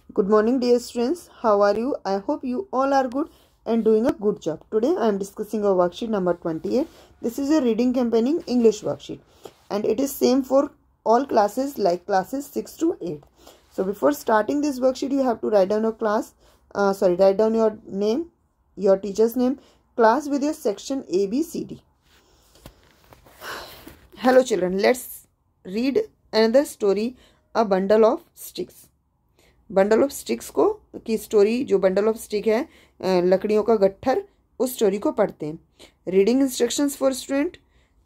Good morning, dear students. How are you? I hope you all are good and doing a good job. Today I am discussing our worksheet number 28. This is a reading campaigning English worksheet and it is same for all classes like classes 6 to 8. So before starting this worksheet, you have to write down your write down your name, your teacher's name, class with your section A, B, C, D. Hello children, let's read another story, A Bundle of Sticks. Bundle of sticks को की story, जो bundle of stick है लकड़ियों का गट्ठर, उस story को पढ़ते हैं। Reading instructions for student,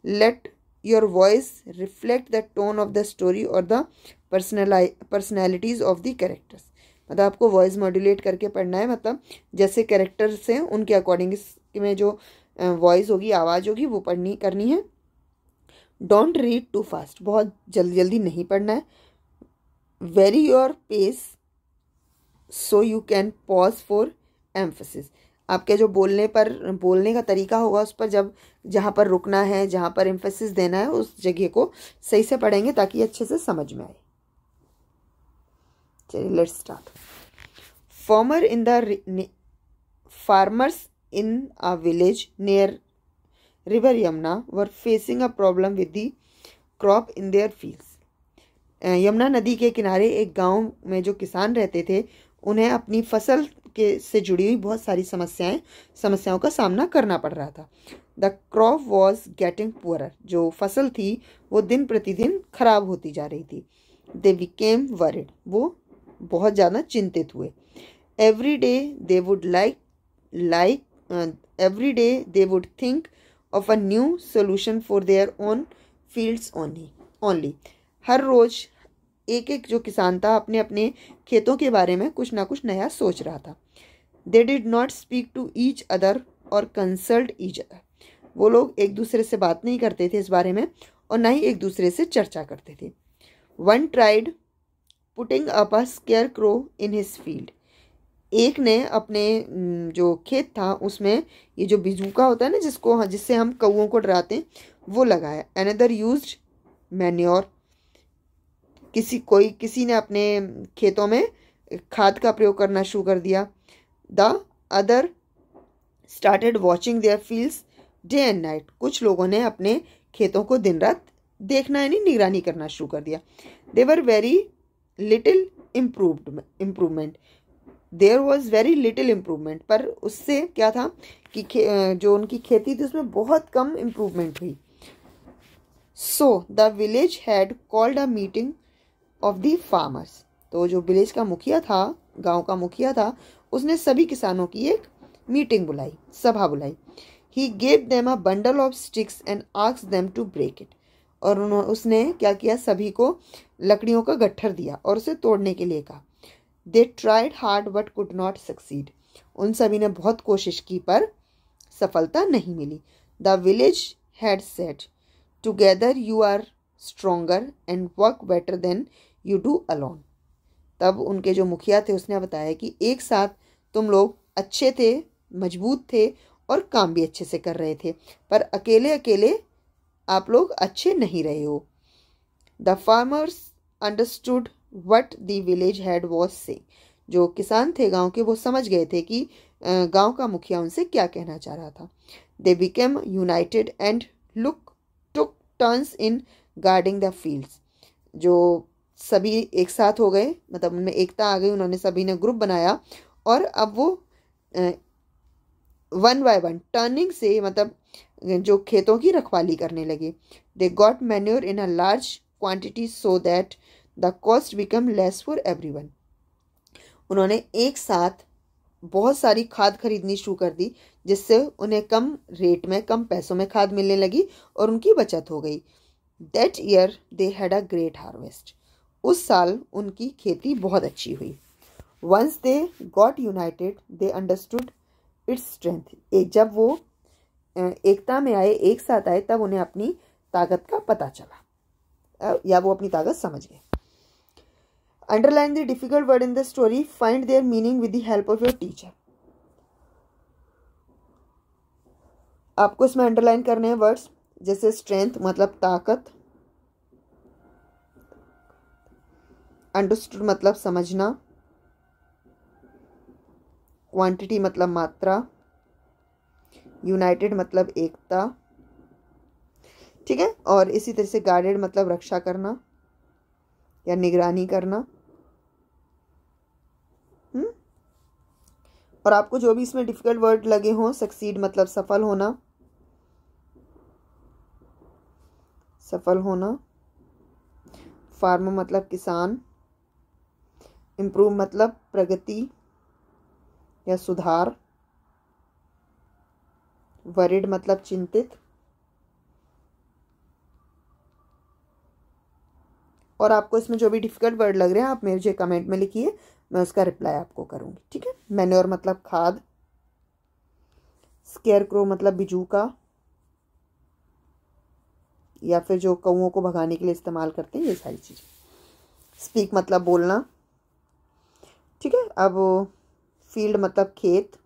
let your voice reflect the tone of the story और the personalities of the characters. मतलब आपको वॉइस मॉड्यूलेट करके पढ़ना है, मतलब जैसे कैरेक्टर्स हैं उनके अकॉर्डिंग इसमें जो वॉइस होगी, आवाज़ होगी, वो करनी है। डोंट रीड टू फास्ट, बहुत जल्दी जल्दी नहीं पढ़ना है। Vary your pace so you can pause for emphasis, आपके जो बोलने का तरीका होगा उस पर जहाँ पर रुकना है, जहाँ पर एम्फसिस देना है, उस जगह को सही से पढ़ेंगे ताकि अच्छे से समझ में आए। चलिए let's start. Farmers in a village near river Yamuna were facing a problem with the crop in their fields. Yamuna नदी के किनारे एक गांव में जो किसान रहते थे, उन्हें अपनी फसल से जुड़ी हुई बहुत सारी समस्याओं का सामना करना पड़ रहा था। The crop was getting poorer, जो फसल थी वो दिन प्रतिदिन खराब होती जा रही थी। दे बिकेम वरिड, वो बहुत ज़्यादा चिंतित हुए। Every day they would think of a new solution for their own fields only. हर रोज एक एक जो किसान था अपने अपने खेतों के बारे में कुछ ना कुछ नया सोच रहा था। They did not speak to each other और कंसल्ट ईच अदर, वो लोग एक दूसरे से बात नहीं करते थे इस बारे में और ना ही एक दूसरे से चर्चा करते थे। One tried putting up a square crow in his field, एक ने अपने जो खेत था उसमें ये जो बिजूका होता है ना, जिससे हम कौओं को डराते हैं, वो लगाया। अनदर यूज्ड मैन्योर, किसी ने अपने खेतों में खाद का प्रयोग करना शुरू कर दिया। The other started watching there fields day and night, कुछ लोगों ने अपने खेतों को दिन रात देखना यानी निगरानी करना शुरू कर दिया। They were very little improvement, there was very little improvement, पर उससे क्या था कि जो उनकी खेती थी उसमें बहुत कम इम्प्रूवमेंट हुई। So the village had called a meeting of the farmers, तो जो विलेज का मुखिया था, गांव का मुखिया था, उसने सभी किसानों की एक मीटिंग बुलाई, सभा बुलाई। He gave them a bundle of sticks and asked them to break it, और उसने क्या किया, सभी को लकड़ियों का गट्ठर दिया और उसे तोड़ने के लिए कहा। They tried hard but could not succeed, उन सभी ने बहुत कोशिश की पर सफलता नहीं मिली। The village had said together you are stronger and work better than you do alone, तब उनके जो मुखिया थे उसने बताया कि एक साथ तुम लोग अच्छे थे, मजबूत थे और काम भी अच्छे से कर रहे थे, पर अकेले अकेले आप लोग अच्छे नहीं रहे हो। The farmers understood what the village head was saying, जो किसान थे गांव के वो समझ गए थे कि गांव का मुखिया उनसे क्या कहना चाह रहा था। They became united and took turns in guarding the fields, जो सभी एक साथ हो गए, मतलब उनमें एकता आ गई, उन्होंने सभी ने ग्रुप बनाया और अब वो वन बाय वन टर्निंग से मतलब जो खेतों की रखवाली करने लगे। They got manure in a large quantity so that the cost become less for everyone, उन्होंने एक साथ बहुत सारी खाद खरीदनी शुरू कर दी, जिससे उन्हें कम रेट में, कम पैसों में खाद मिलने लगी और उनकी बचत हो गई। That year they had a great harvest, उस साल उनकी खेती बहुत अच्छी हुई। Once they got united they understood its strength, जब वो एकता में आए, एक साथ आए, तब उन्हें अपनी ताकत का पता चला या वो अपनी ताकत समझ गए। Underline the difficult word in the story, find there meaning with the help of your teacher. आपको इसमें अंडरलाइन करने हैं वर्ड्स, जैसे स्ट्रेंथ मतलब ताकत, अंडरस्टूड मतलब समझना, क्वांटिटी मतलब मात्रा, यूनाइटेड मतलब एकता, ठीक है। और इसी तरह से गार्डेड मतलब रक्षा करना या निगरानी करना। और आपको जो भी इसमें डिफिकल्ट वर्ड लगे हों, सक्सीड मतलब सफल होना, सफल होना, फार्मर मतलब किसान, इम्प्रूव मतलब प्रगति या सुधार, वरिड मतलब चिंतित। और आपको इसमें जो भी डिफिकल्ट वर्ड लग रहे हैं आप मुझे कमेंट में लिखिए, मैं उसका रिप्लाई आपको करूंगी, ठीक है। मैन्योर मतलब खाद, स्केयर क्रो मतलब बिजूका या फिर जो कौओं को भगाने के लिए इस्तेमाल करते हैं, ये सारी चीजें। स्पीक मतलब बोलना, ठीक है। अब फील्ड मतलब खेत।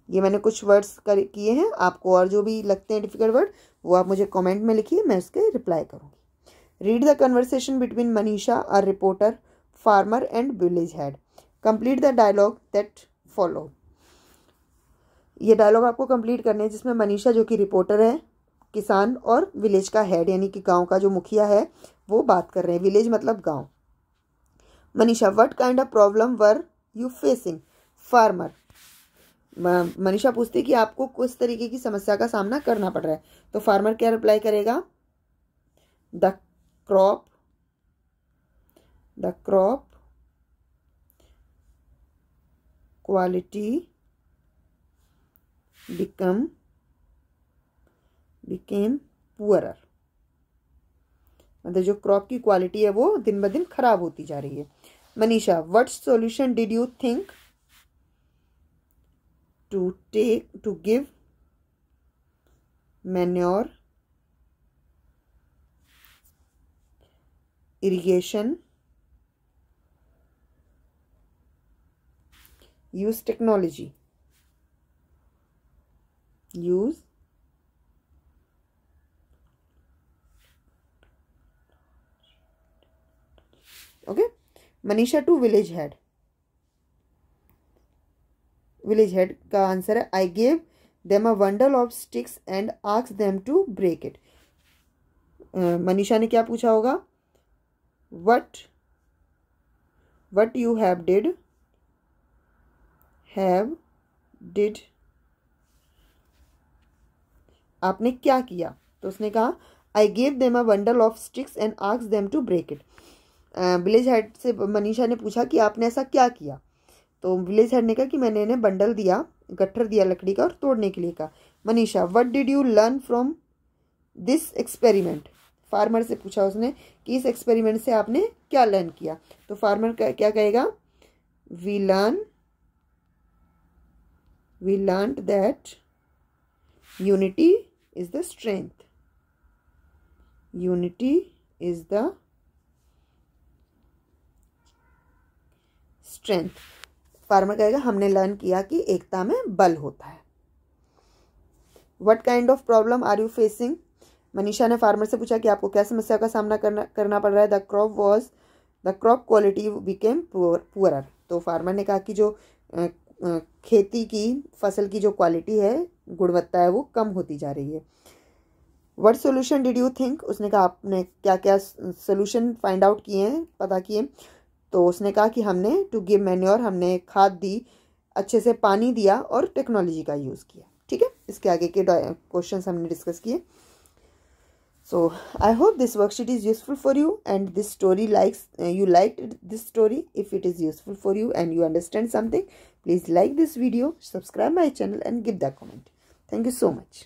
ये मैंने कुछ वर्ड्स किए हैं, आपको और जो भी लगते हैं डिफिकल्ट वर्ड वो आप मुझे कमेंट में लिखिए, मैं उसके रिप्लाई करूंगी। Read the conversation between Manisha, a reporter, farmer and village head. Complete the dialogue that follow. ये डायलॉग आपको कंप्लीट करने हैं जिसमें मनीषा जो कि रिपोर्टर है, किसान और विलेज का हेड यानी कि गांव का जो मुखिया है वो बात कर रहे हैं। विलेज मतलब गांव। Manisha, what kind of problem were you facing? Farmer, Manisha पूछती है कि आपको किस तरीके की समस्या का सामना करना पड़ रहा है। तो फार्मर क्या रिप्लाई करेगा? The crop quality became poorer. मतलब जो क्रॉप की क्वालिटी है वो दिन ब दिन खराब होती जा रही है। Manisha, what solution did you think to give manure, irrigation, use technology, use okay. Manisha to village head, village head का आंसर है I gave them a bundle of sticks and asked them to break it. Manisha ने क्या पूछा होगा? What you have did आपने क्या किया? तो उसने कहा I gave them a bundle of sticks and asked them to break it. Village head से मनीषा ने पूछा कि आपने ऐसा क्या किया? तो विलेज हेड ने कहा कि मैंने इन्हें बंडल दिया, गट्ठर दिया लकड़ी का और तोड़ने के लिए कहा। Manisha, what did you learn from this experiment? Farmer से पूछा उसने कि इस एक्सपेरिमेंट से आपने क्या लर्न किया? तो फार्मर क्या कहेगा? We learned that unity is the strength. Unity is the strength. Farmer कहेगा हमने लर्न किया कि एकता में बल होता है। What kind of problem are you facing? Manisha ने फार्मर से पूछा कि आपको क्या समस्या का सामना करना पड़ रहा है। The crop quality became poorer. तो फार्मर ने कहा कि जो खेती की फसल की जो क्वालिटी है, गुणवत्ता है, वो कम होती जा रही है। What solution did you think? उसने कहा आपने क्या क्या सोल्यूशन फाइंड आउट किए हैं, पता किए? तो उसने कहा कि हमने टू गिव मैन्योर, हमने खाद दी, अच्छे से पानी दिया और टेक्नोलॉजी का यूज़ किया, ठीक है। इसके आगे के क्वेश्चन हमने डिस्कस किए। So I hope this worksheet is useful for you and this story you liked this story. If it is useful for you and you understand something, please like this video, subscribe my channel and give that comment. Thank you so much.